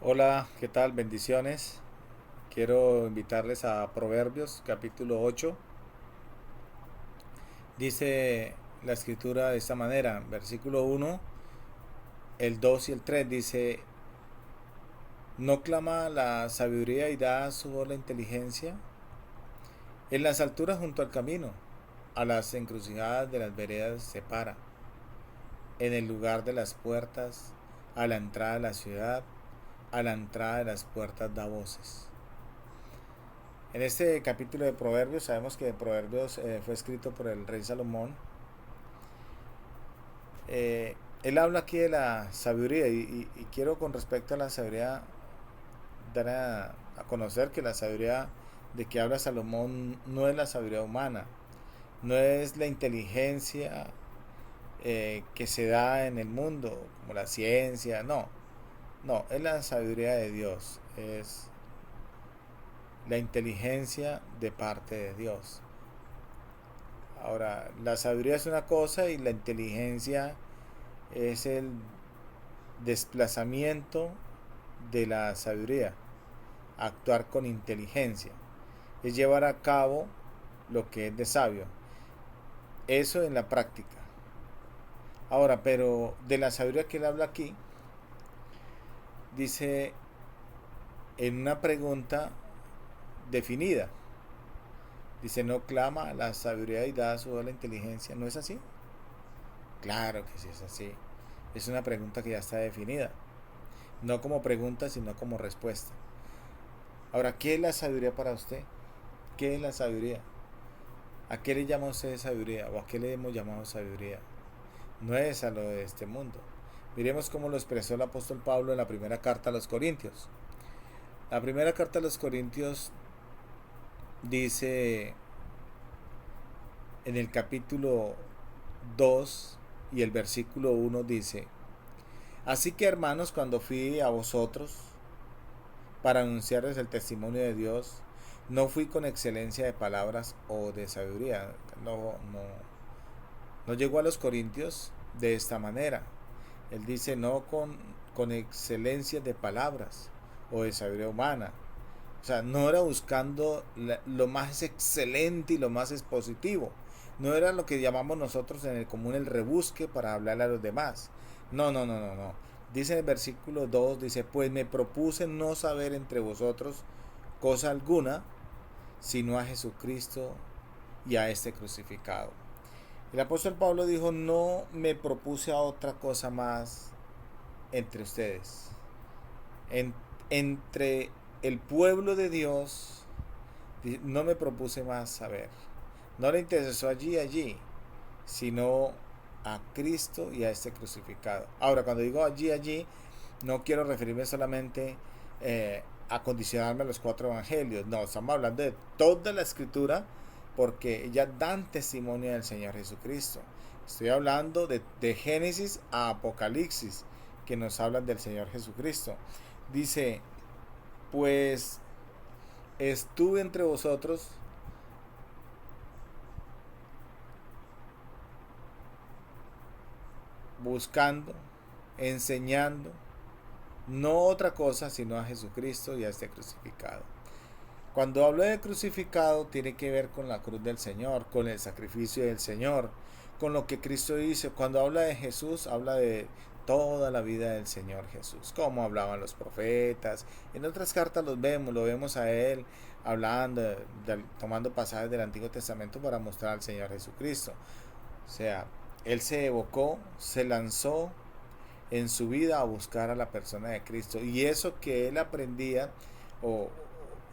Hola, ¿qué tal? Bendiciones. Quiero invitarles a Proverbios capítulo 8. Dice la escritura de esta manera, versículo 1, el 2 y el 3 dice, ¿no clama la sabiduría y da su voz la inteligencia? En las alturas junto al camino, a las encrucijadas de las veredas se para, en el lugar de las puertas, a la entrada de la ciudad, a la entrada de las puertas da voces. En este capítulo de Proverbios, sabemos que Proverbios fue escrito por el rey Salomón. Él habla aquí de la sabiduría y quiero con respecto a la sabiduría dar a conocer que la sabiduría de que habla Salomón no es la sabiduría humana, no es la inteligencia que se da en el mundo, como la ciencia, no, es la sabiduría de Dios, es la inteligencia de parte de Dios. Ahora, la sabiduría es una cosa y la inteligencia es el desplazamiento de la sabiduría. Actuar con inteligencia es llevar a cabo lo que es de sabio. Eso en la práctica. Ahora, pero de la sabiduría que él habla aquí, dice en una pregunta definida. Dice, no clama la sabiduría y da su la inteligencia. ¿No es así? Claro que sí es así. Es una pregunta que ya está definida. No como pregunta, sino como respuesta. Ahora, ¿qué es la sabiduría para usted? ¿Qué es la sabiduría? ¿A qué le llama usted sabiduría? ¿O a qué le hemos llamado sabiduría? No es a lo de este mundo. Miremos cómo lo expresó el apóstol Pablo en la primera carta a los Corintios. La primera carta a los Corintios dice en el capítulo 2 y el versículo 1 dice, así que hermanos, cuando fui a vosotros para anunciarles el testimonio de Dios, no fui con excelencia de palabras o de sabiduría. No llegó a los corintios de esta manera. Él dice no con excelencia de palabras o de sabiduría humana. O sea, no era buscando lo más excelente y lo más expositivo. No era lo que llamamos nosotros en el común el rebusque para hablarle a los demás. No. Dice en el versículo 2, dice, pues me propuse no saber entre vosotros cosa alguna, sino a Jesucristo y a este crucificado. El apóstol Pablo dijo, no me propuse a otra cosa más entre ustedes. En, entre el pueblo de Dios, no me propuse más saber. No le interesó allí, sino a Cristo y a este crucificado. Ahora, cuando digo allí, no quiero referirme solamente a condicionarme a los cuatro evangelios. No, estamos hablando de toda la escritura porque ellas dan testimonio del Señor Jesucristo. Estoy hablando de Génesis a Apocalipsis, que nos hablan del Señor Jesucristo. Dice, pues estuve entre vosotros buscando, enseñando, no otra cosa sino a Jesucristo y a este crucificado. Cuando hablo de crucificado tiene que ver con la cruz del Señor, con el sacrificio del Señor, con lo que Cristo dice. Cuando habla de Jesús, habla de toda la vida del Señor Jesús, como hablaban los profetas. En otras cartas lo vemos a Él hablando, tomando pasajes del Antiguo Testamento para mostrar al Señor Jesucristo. O sea, Él se evocó, se lanzó en su vida a buscar a la persona de Cristo. Y eso que Él aprendía, o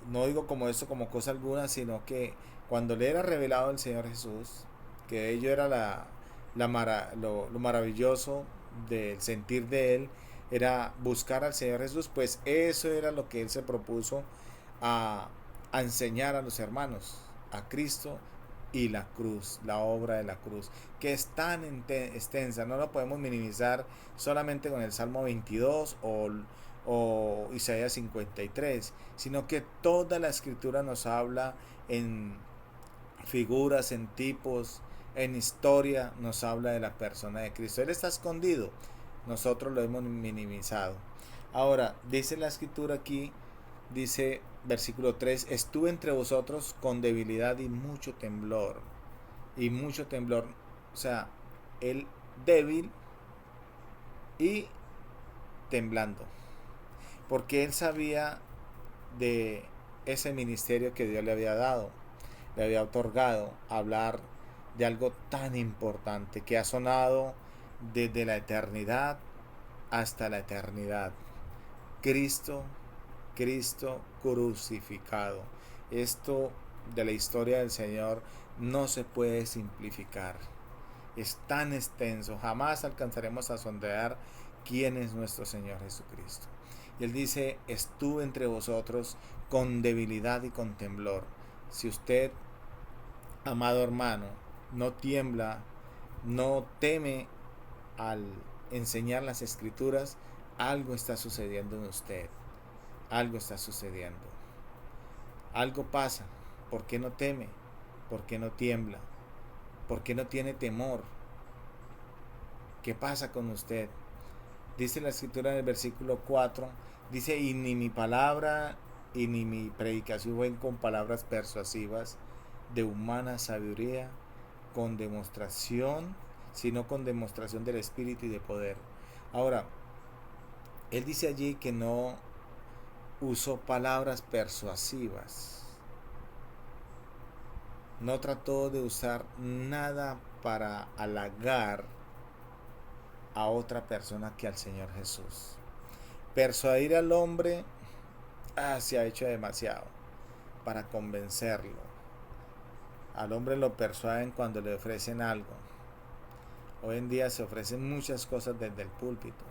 no digo como esto como cosa alguna, sino que cuando le era revelado el Señor Jesús, que ello era lo maravilloso del sentir de Él, era buscar al Señor Jesús, pues eso era lo que Él se propuso a, a enseñar a los hermanos, a Cristo y la cruz, la obra de la cruz, que es tan extensa, no la podemos minimizar solamente con el Salmo 22 o Isaías 53, sino que toda la escritura nos habla en figuras, en tipos, en historia, nos habla de la persona de Cristo. Él está escondido, nosotros lo hemos minimizado. Ahora, dice la escritura aquí, dice versículo 3, estuve entre vosotros con debilidad y mucho temblor. Y mucho temblor. O sea, él débil y temblando. Porque él sabía de ese ministerio que Dios le había dado, le había otorgado, hablar de algo tan importante que ha sonado desde la eternidad hasta la eternidad. Cristo, Cristo crucificado. Esto de la historia del Señor no se puede simplificar. Es tan extenso, jamás alcanzaremos a sondear quién es nuestro Señor Jesucristo. Y Él dice, estuve entre vosotros con debilidad y con temblor. Si usted, amado hermano, no tiembla, no teme al enseñar las escrituras, algo está sucediendo en usted. Algo está sucediendo. Algo pasa. ¿Por qué no teme? ¿Por qué no tiembla? ¿Por qué no tiene temor? ¿Qué pasa con usted? Dice la escritura en el versículo 4, dice, y ni mi palabra y ni mi predicación fue con palabras persuasivas de humana sabiduría, con demostración, sino con demostración del Espíritu y de poder. Ahora, él dice allí que no usó palabras persuasivas. No trató de usar nada para halagar a otra persona que al Señor Jesús. Persuadir al hombre se ha hecho demasiado para convencerlo. Al hombre lo persuaden cuando le ofrecen algo. Hoy en día se ofrecen muchas cosas desde el púlpito.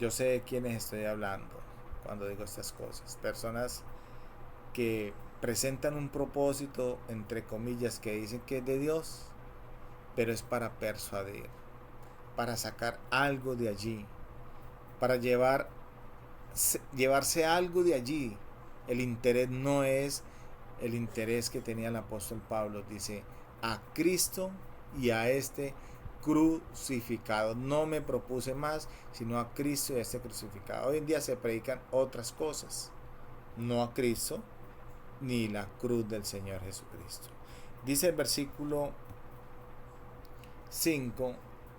Yo sé de quiénes estoy hablando cuando digo estas cosas. Personas que presentan un propósito, entre comillas, que dicen que es de Dios, pero es para persuadir, para sacar algo de allí, para llevarse algo de allí. El interés no es el interés que tenía el apóstol Pablo. Dice, a Cristo y a este crucificado. No me propuse más, sino a Cristo y a este crucificado. Hoy en día se predican otras cosas, no a Cristo ni la cruz del Señor Jesucristo. Dice el versículo 5,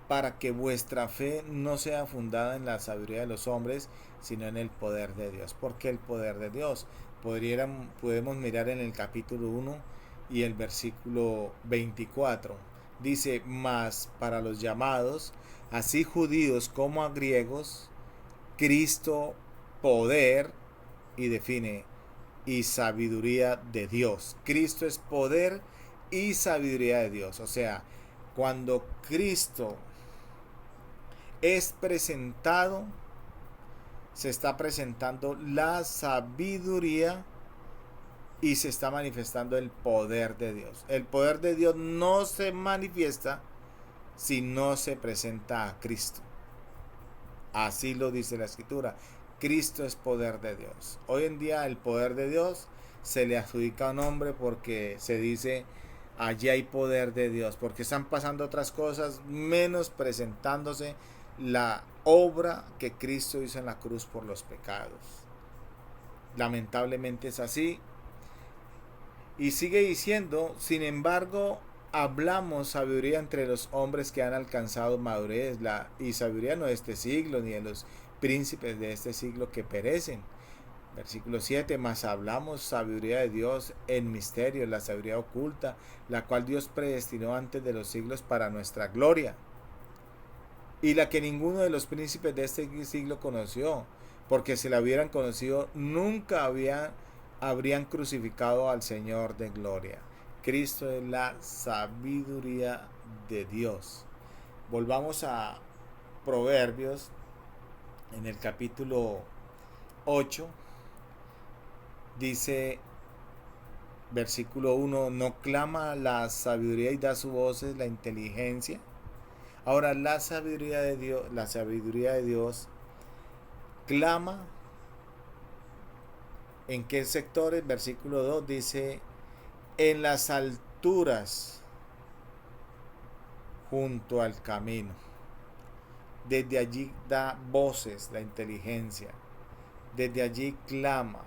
para que vuestra fe no sea fundada en la sabiduría de los hombres, sino en el poder de Dios. ¿Por qué el poder de Dios? Podemos mirar en el capítulo 1 y el versículo 24. Dice, mas para los llamados, así judíos como a griegos, Cristo, poder, y define, y sabiduría de Dios. Cristo es poder y sabiduría de Dios. O sea, cuando Cristo es presentado, se está presentando la sabiduría y se está manifestando el poder de Dios. El poder de Dios no se manifiesta si no se presenta a Cristo. Así lo dice la escritura. Cristo es poder de Dios. Hoy en día el poder de Dios se le adjudica a un hombre porque se dice allí hay poder de Dios, porque están pasando otras cosas menos presentándose la obra que Cristo hizo en la cruz por los pecados. Lamentablemente es así. Y sigue diciendo, sin embargo, hablamos sabiduría entre los hombres que han alcanzado madurez, y sabiduría no de este siglo, ni de los príncipes de este siglo que perecen. Versículo 7, mas hablamos sabiduría de Dios en misterio, la sabiduría oculta, la cual Dios predestinó antes de los siglos para nuestra gloria, y la que ninguno de los príncipes de este siglo conoció, porque si la hubieran conocido, nunca habrían crucificado al Señor de gloria. Cristo es la sabiduría de Dios. Volvamos a Proverbios en el capítulo 8. Dice versículo 1, no clama la sabiduría y da su voz la inteligencia. Ahora la sabiduría de Dios clama. ¿En qué sectores? Versículo 2 dice, en las alturas junto al camino. Desde allí da voces la inteligencia. Desde allí clama.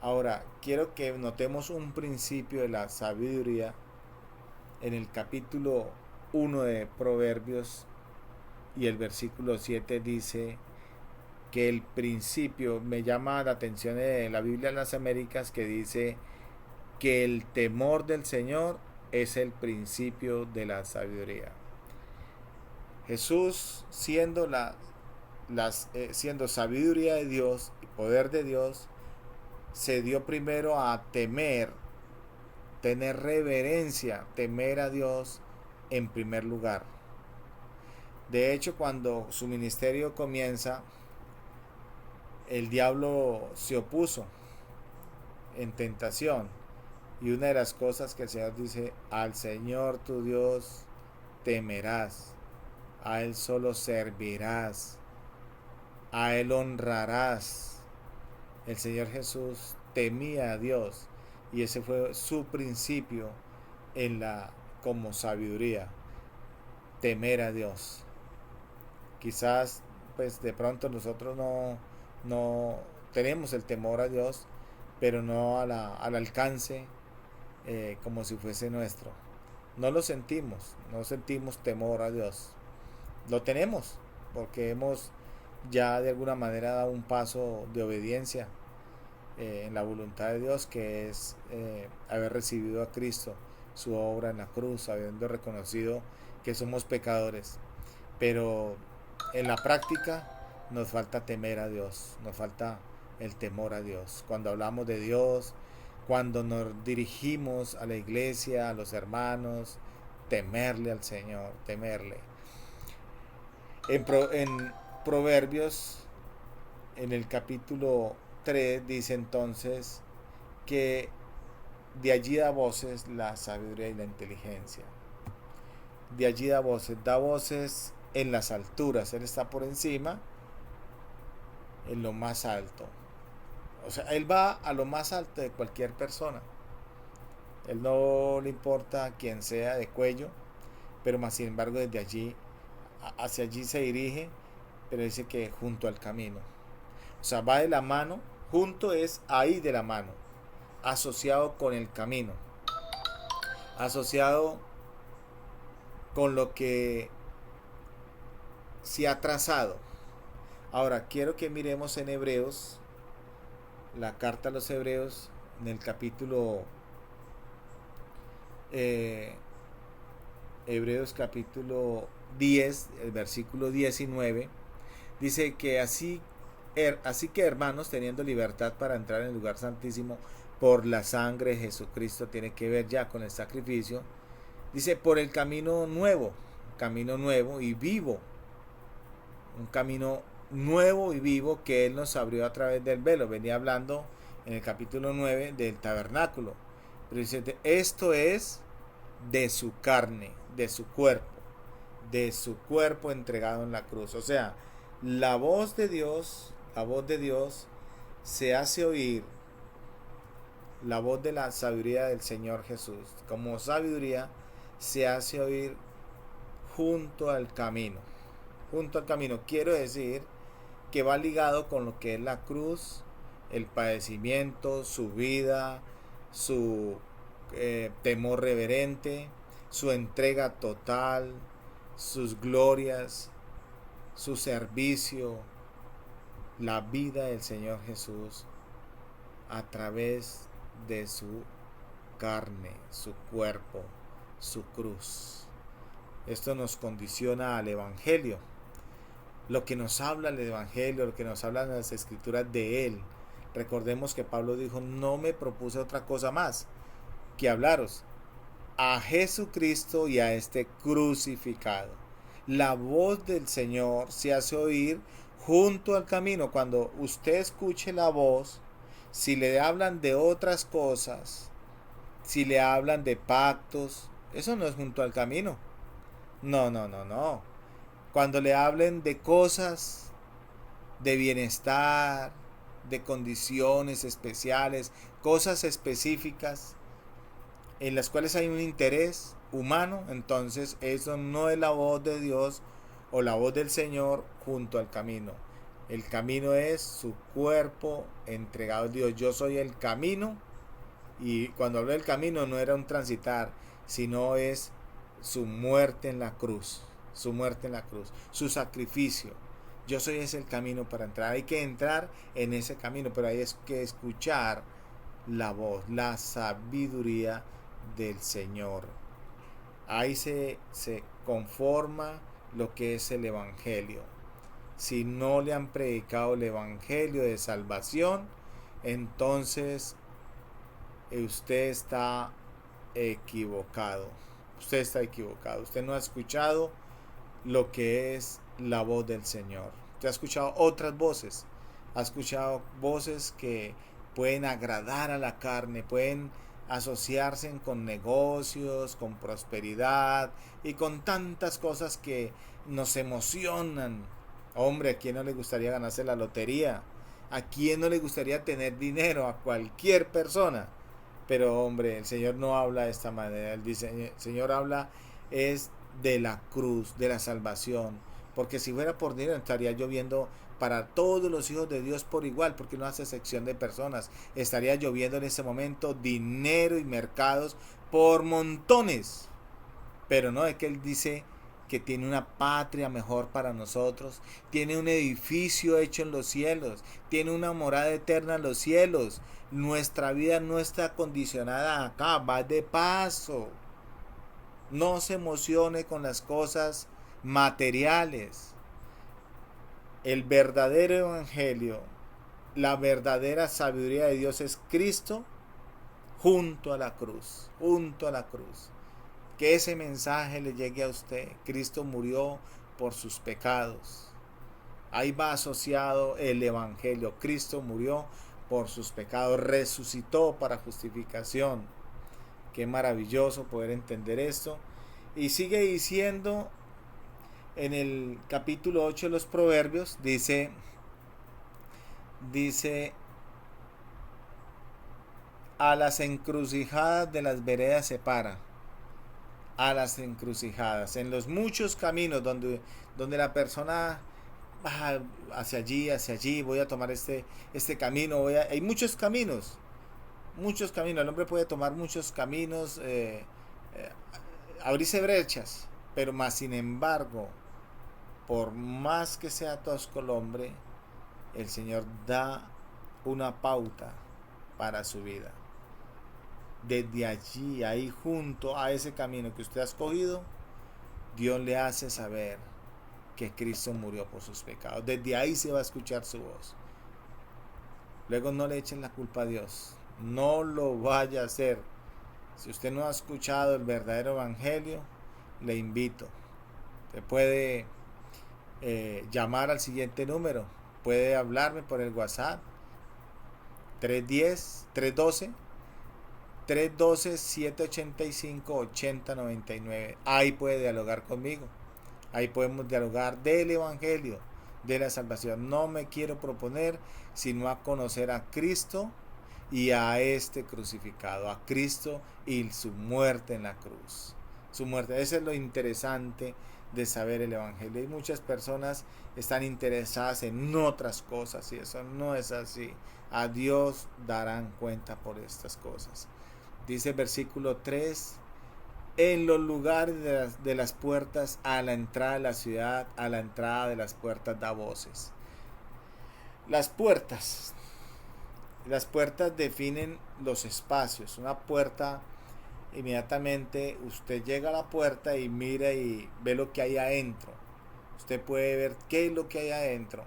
Ahora, quiero que notemos un principio de la sabiduría en el capítulo 1 de Proverbios y el versículo 7 dice que el principio, me llama la atención de la Biblia de las Américas, que dice que el temor del Señor es el principio de la sabiduría. Jesús, siendo sabiduría de Dios y poder de Dios, se dio primero a temer, tener reverencia, temer a Dios en primer lugar. De hecho, cuando su ministerio comienza, el diablo se opuso en tentación. Y una de las cosas que el Señor dice, al Señor tu Dios temerás, a Él solo servirás, a Él honrarás. El Señor Jesús temía a Dios y ese fue su principio como sabiduría, temer a Dios. Quizás pues de pronto nosotros no tenemos el temor a Dios, pero no al alcance como si fuese nuestro. No lo sentimos, no sentimos temor a Dios. Lo tenemos porque hemos ya de alguna manera dado un paso de obediencia en la voluntad de Dios, que es haber recibido a Cristo, su obra en la cruz, habiendo reconocido que somos pecadores. Pero en la práctica nos falta temer a Dios, nos falta el temor a Dios. Cuando hablamos de Dios, cuando nos dirigimos a la iglesia, a los hermanos, temerle al Señor, temerle. En Proverbios, en el capítulo 3, dice entonces que de allí da voces la sabiduría y la inteligencia. De allí da voces en las alturas. Él está por encima, en lo más alto. O sea, él va a lo más alto de cualquier persona. Él no le importa quién sea de cuello, pero más sin embargo desde allí, hacia allí se dirige, pero dice que junto al camino. O sea, va de la mano, junto es ahí de la mano, asociado con el camino, asociado con lo que se ha trazado. Ahora, quiero que miremos en Hebreos, la carta a los Hebreos, en el capítulo Hebreos capítulo 10, el versículo 19, dice que así que hermanos, teniendo libertad para entrar en el lugar santísimo por la sangre de Jesucristo, tiene que ver ya con el sacrificio, dice por el camino nuevo y vivo, un camino nuevo y vivo que Él nos abrió a través del velo. Venía hablando en el capítulo 9 del tabernáculo, pero dice, esto es de su carne, de su cuerpo entregado en la cruz. O sea, la voz de Dios se hace oír, la voz de la sabiduría del Señor Jesús, como sabiduría se hace oír junto al camino. Junto al camino, quiero decir que va ligado con lo que es la cruz, el padecimiento, su vida, su temor reverente, su entrega total, sus glorias, su servicio, la vida del Señor Jesús a través de su carne, su cuerpo, su cruz. Esto nos condiciona al Evangelio. Lo que nos habla el Evangelio, lo que nos hablan las Escrituras de Él. Recordemos que Pablo dijo, no me propuse otra cosa más que hablaros a Jesucristo y a este crucificado. La voz del Señor se hace oír junto al camino. Cuando usted escuche la voz, si le hablan de otras cosas, si le hablan de pactos, eso no es junto al camino. No. Cuando le hablen de cosas de bienestar, de condiciones especiales, cosas específicas en las cuales hay un interés humano, entonces eso no es la voz de Dios o la voz del Señor junto al camino. El camino es su cuerpo entregado a Dios. Yo soy el camino. Y cuando hablo del camino no era un transitar, sino es su muerte en la cruz. Su muerte en la cruz. Su sacrificio. Yo soy ese el camino para entrar. Hay que entrar en ese camino, pero hay que escuchar la voz, la sabiduría del Señor. Ahí se conforma lo que es el Evangelio. Si no le han predicado el Evangelio de salvación, entonces usted está equivocado. Usted está equivocado. Usted no ha escuchado lo que es la voz del Señor. Usted ha escuchado otras voces. Ha escuchado voces que pueden agradar a la carne, pueden asociarse con negocios, con prosperidad y con tantas cosas que nos emocionan. Hombre, ¿a quién no le gustaría ganarse la lotería? ¿A quién no le gustaría tener dinero? A cualquier persona. Pero hombre, el Señor no habla de esta manera. El Señor habla es de la cruz, de la salvación. Porque si fuera por dinero estaría lloviendo para todos los hijos de Dios por igual, porque no hace sección de personas. Estaría lloviendo en ese momento dinero y mercados por montones. Pero no, es que Él dice que tiene una patria mejor para nosotros, tiene un edificio hecho en los cielos, tiene una morada eterna en los cielos. Nuestra vida no está condicionada acá, va de paso. No se emocione con las cosas materiales. El verdadero evangelio, la verdadera sabiduría de Dios es Cristo junto a la cruz, junto a la cruz. Que ese mensaje le llegue a usted. Cristo murió por sus pecados. Ahí va asociado el evangelio. Cristo murió por sus pecados, resucitó para justificación. Qué maravilloso poder entender esto. Y sigue diciendo en el capítulo 8 de los Proverbios, dice a las encrucijadas de las veredas se para. A las encrucijadas, en los muchos caminos donde la persona va hacia allí, voy a tomar este camino, hay muchos caminos, el hombre puede tomar muchos caminos, abrirse brechas, pero más sin embargo, por más que sea tosco el hombre, el Señor da una pauta para su vida. Desde allí, ahí junto a ese camino que usted ha escogido, Dios le hace saber que Cristo murió por sus pecados. Desde ahí se va a escuchar su voz. Luego no le echen la culpa a Dios. No lo vaya a hacer. Si usted no ha escuchado el verdadero evangelio, le invito. Usted puede llamar al siguiente número. Puede hablarme por el WhatsApp 312-785-8099. Ahí puede dialogar conmigo. Ahí podemos dialogar del evangelio, de la salvación. No me quiero proponer sino a conocer a Cristo y a este crucificado, a Cristo y su muerte en la cruz. Su muerte, eso es lo interesante de saber el evangelio. Y muchas personas están interesadas en otras cosas y eso no es así. A Dios darán cuenta por estas cosas. Dice el versículo 3: en los lugares de las puertas, a la entrada de la ciudad, a la entrada de las puertas da voces. Las puertas definen los espacios. Una puerta, inmediatamente usted llega a la puerta y mira y ve lo que hay adentro. Usted puede ver qué es lo que hay adentro.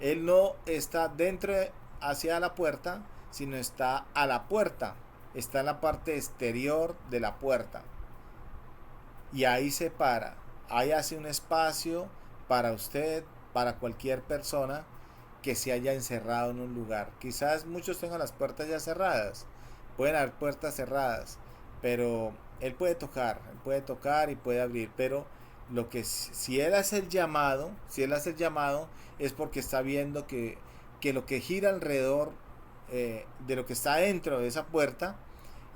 Él no está dentro hacia la puerta, sino está a la puerta. Está en la parte exterior de la puerta. Y ahí se para. Ahí hace un espacio para usted, para cualquier persona que se haya encerrado en un lugar. Quizás muchos tengan las puertas ya cerradas. Pueden haber puertas cerradas. Pero él puede tocar y puede abrir. Pero lo que si él hace el llamado, es porque está viendo que lo que gira alrededor de lo que está dentro de esa puerta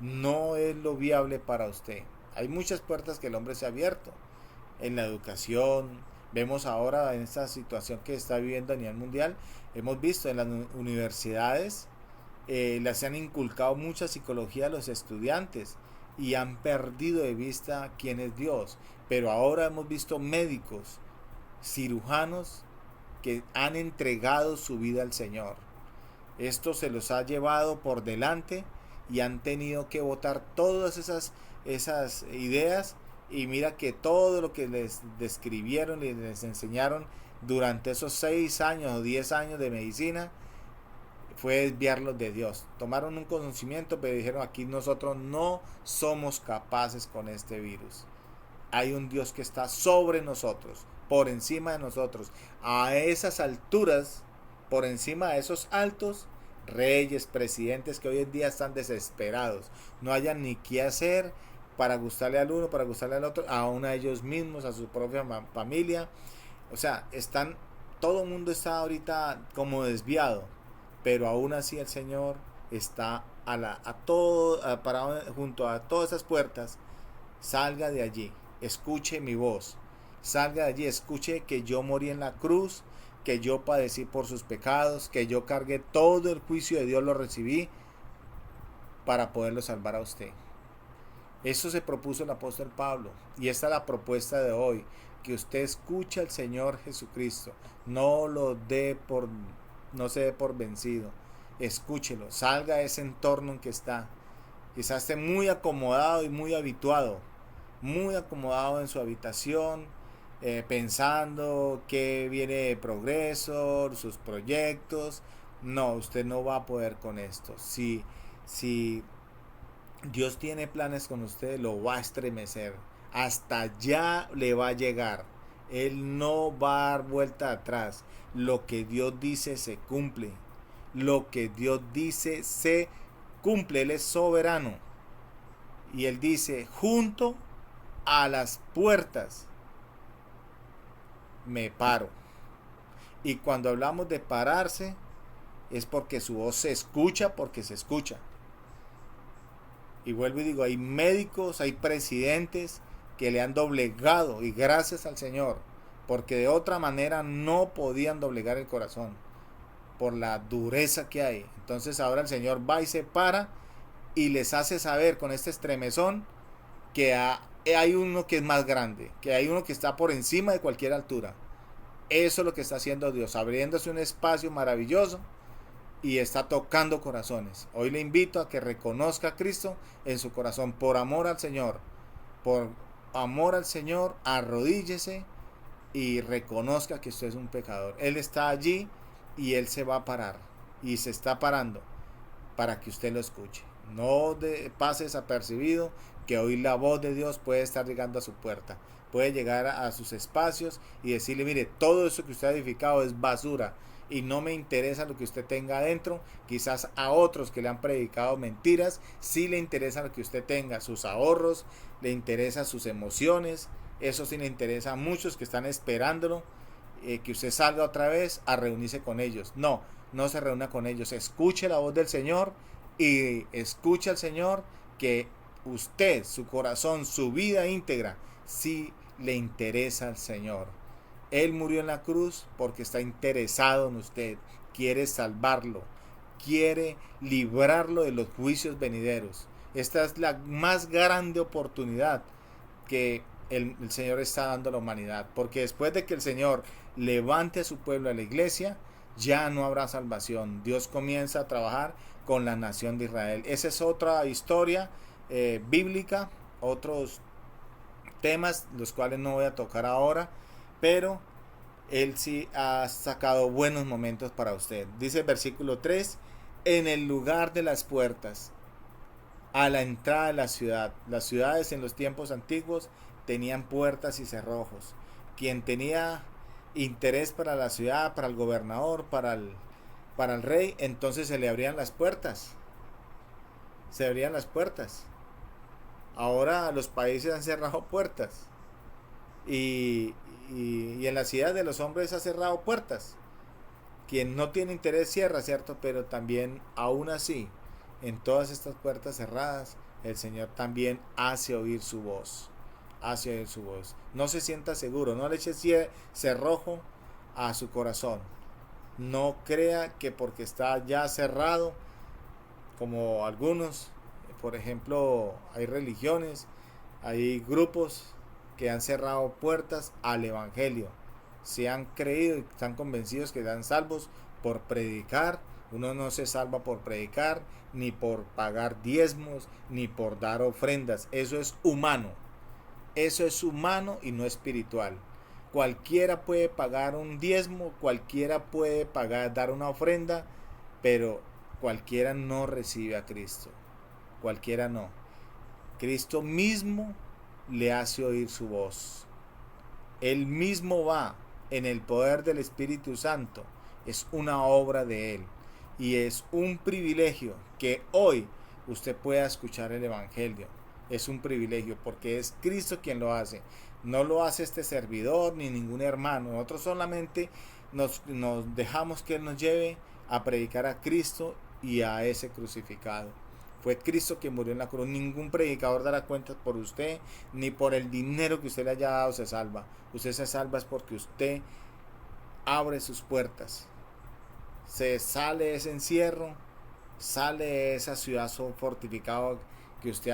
no es lo viable para usted. Hay muchas puertas que el hombre se ha abierto en la educación, Vemos ahora en esta situación que está viviendo a nivel mundial, hemos visto en las universidades, les han inculcado mucha psicología a los estudiantes y han perdido de vista quién es Dios. Pero ahora hemos visto médicos, cirujanos que han entregado su vida al Señor. Esto se los ha llevado por delante y han tenido que botar todas esas ideas, y mira que todo lo que les describieron y les enseñaron durante esos 6 años o 10 años de medicina fue desviarlos de Dios. Tomaron un conocimiento, pero dijeron: aquí nosotros no somos capaces con este virus. Hay un Dios que está sobre nosotros, por encima de nosotros, a esas alturas, por encima de esos altos reyes, presidentes que hoy en día están desesperados, no hayan ni qué hacer para gustarle al uno, para gustarle al otro, aún a ellos mismos, a su propia familia. O sea, todo el mundo está ahorita como desviado, pero aún así el Señor está junto a todas esas puertas. Salga de allí, escuche mi voz, salga de allí, escuche que yo morí en la cruz, que yo padecí por sus pecados, que yo cargué todo el juicio de Dios, lo recibí para poderlo salvar a usted. Eso se propuso el apóstol Pablo, y esta es la propuesta de hoy: que usted escuche al Señor Jesucristo, no se dé por vencido, escúchelo, salga de ese entorno en que está. Quizás esté muy acomodado y muy habituado, muy acomodado en su habitación, pensando que viene de progreso, sus proyectos. No, usted no va a poder con esto. Si Dios tiene planes con usted, lo va a estremecer. Hasta allá le va a llegar. Él no va a dar vuelta atrás. Lo que Dios dice se cumple. Lo que Dios dice se cumple. Él es soberano. Y Él dice: junto a las puertas me paro. Y cuando hablamos de pararse, es porque su voz se escucha, porque se escucha. Y vuelvo y digo, hay médicos, hay presidentes que le han doblegado, y gracias al Señor, porque de otra manera no podían doblegar el corazón por la dureza que hay. Entonces ahora el Señor va y se para y les hace saber con este estremezón que hay uno que es más grande, que hay uno que está por encima de cualquier altura. Eso es lo que está haciendo Dios, abriéndose un espacio maravilloso y está tocando corazones. Hoy le invito a que reconozca a Cristo en su corazón, por amor al Señor. Por amor al Señor, arrodíllese y reconozca que usted es un pecador. Él está allí y Él se va a parar, y se está parando para que usted lo escuche. No pase desapercibido que hoy la voz de Dios puede estar llegando a su puerta, puede llegar a sus espacios y decirle: mire, todo eso que usted ha edificado es basura y no me interesa lo que usted tenga adentro. Quizás a otros que le han predicado mentiras sí le interesa lo que usted tenga, sus ahorros, le interesa sus emociones. Eso sí le interesa a muchos que están esperándolo, que usted salga otra vez a reunirse con ellos. No se reúna con ellos. Escuche la voz del Señor y escuche al Señor que usted, su corazón, su vida íntegra, sí le interesa al Señor. Él murió en la cruz porque está interesado en usted, quiere salvarlo, quiere librarlo de los juicios venideros. Esta es la más grande oportunidad que el Señor está dando a la humanidad, porque después de que el Señor levante a su pueblo, a la iglesia, ya no habrá salvación. Dios comienza a trabajar con la nación de Israel. Esa es otra historia bíblica, otros temas los cuales no voy a tocar ahora, pero Él sí ha sacado buenos momentos para usted. Dice el versículo 3: en el lugar de las puertas, a la entrada de la ciudad. Las ciudades en los tiempos antiguos tenían puertas y cerrojos. Quien tenía interés para la ciudad, para el gobernador, para el rey, entonces se le abrían las puertas. Se abrían las puertas. Ahora los países han cerrado puertas. Y en la ciudad de los hombres ha cerrado puertas. Quien no tiene interés cierra, ¿cierto? Pero también, aún así, en todas estas puertas cerradas, el Señor también hace oír su voz. hace oír su voz. No se sienta seguro, no le eche cerrojo a su corazón. No crea que porque está ya cerrado, como algunos, por ejemplo, hay religiones, hay grupos que han cerrado puertas al evangelio. Se han creído y están convencidos que dan salvos por predicar. Uno no se salva por predicar, ni por pagar diezmos, ni por dar ofrendas. Eso es humano. Eso es humano y no espiritual. Cualquiera puede pagar un diezmo, cualquiera puede pagar, dar una ofrenda, pero cualquiera no recibe a Cristo. Cualquiera no. Cristo mismo le hace oír su voz. Él mismo va en el poder del Espíritu Santo. Es una obra de Él. Y es un privilegio que hoy usted pueda escuchar el Evangelio. Es un privilegio porque es Cristo quien lo hace. No lo hace este servidor ni ningún hermano. Nosotros solamente nos dejamos que Él nos lleve a predicar a Cristo y a ese crucificado. Fue Cristo quien murió en la cruz. Ningún predicador dará cuentas por usted, ni por el dinero que usted le haya dado se salva. Usted se salva es porque usted abre sus puertas. Se sale de ese encierro, sale de esa ciudad fortificada que usted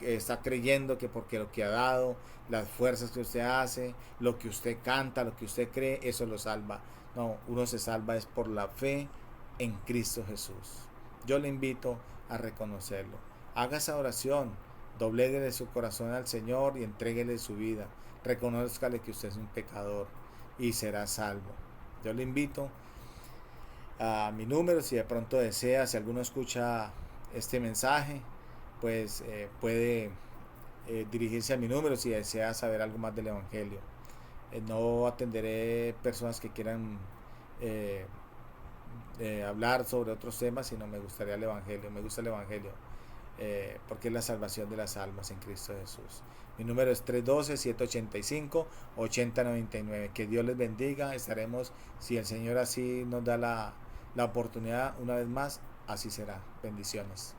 está creyendo que porque lo que ha dado, las fuerzas que usted hace, lo que usted canta, lo que usted cree, eso lo salva. No, uno se salva es por la fe en Cristo Jesús. Yo le invito a reconocerlo. Haga esa oración, dobléguele su corazón al Señor y entréguele su vida. Reconózcale que usted es un pecador y será salvo. Yo le invito a mi número, si de pronto desea, si alguno escucha este mensaje, pues puede dirigirse a mi número si desea saber algo más del Evangelio. No atenderé personas que quieran hablar sobre otros temas, sino me gustaría el Evangelio. Me gusta el Evangelio porque es la salvación de las almas en Cristo Jesús. Mi número es 312-785-8099. Que Dios les bendiga. Estaremos, si el Señor así nos da la oportunidad una vez más, así será. Bendiciones.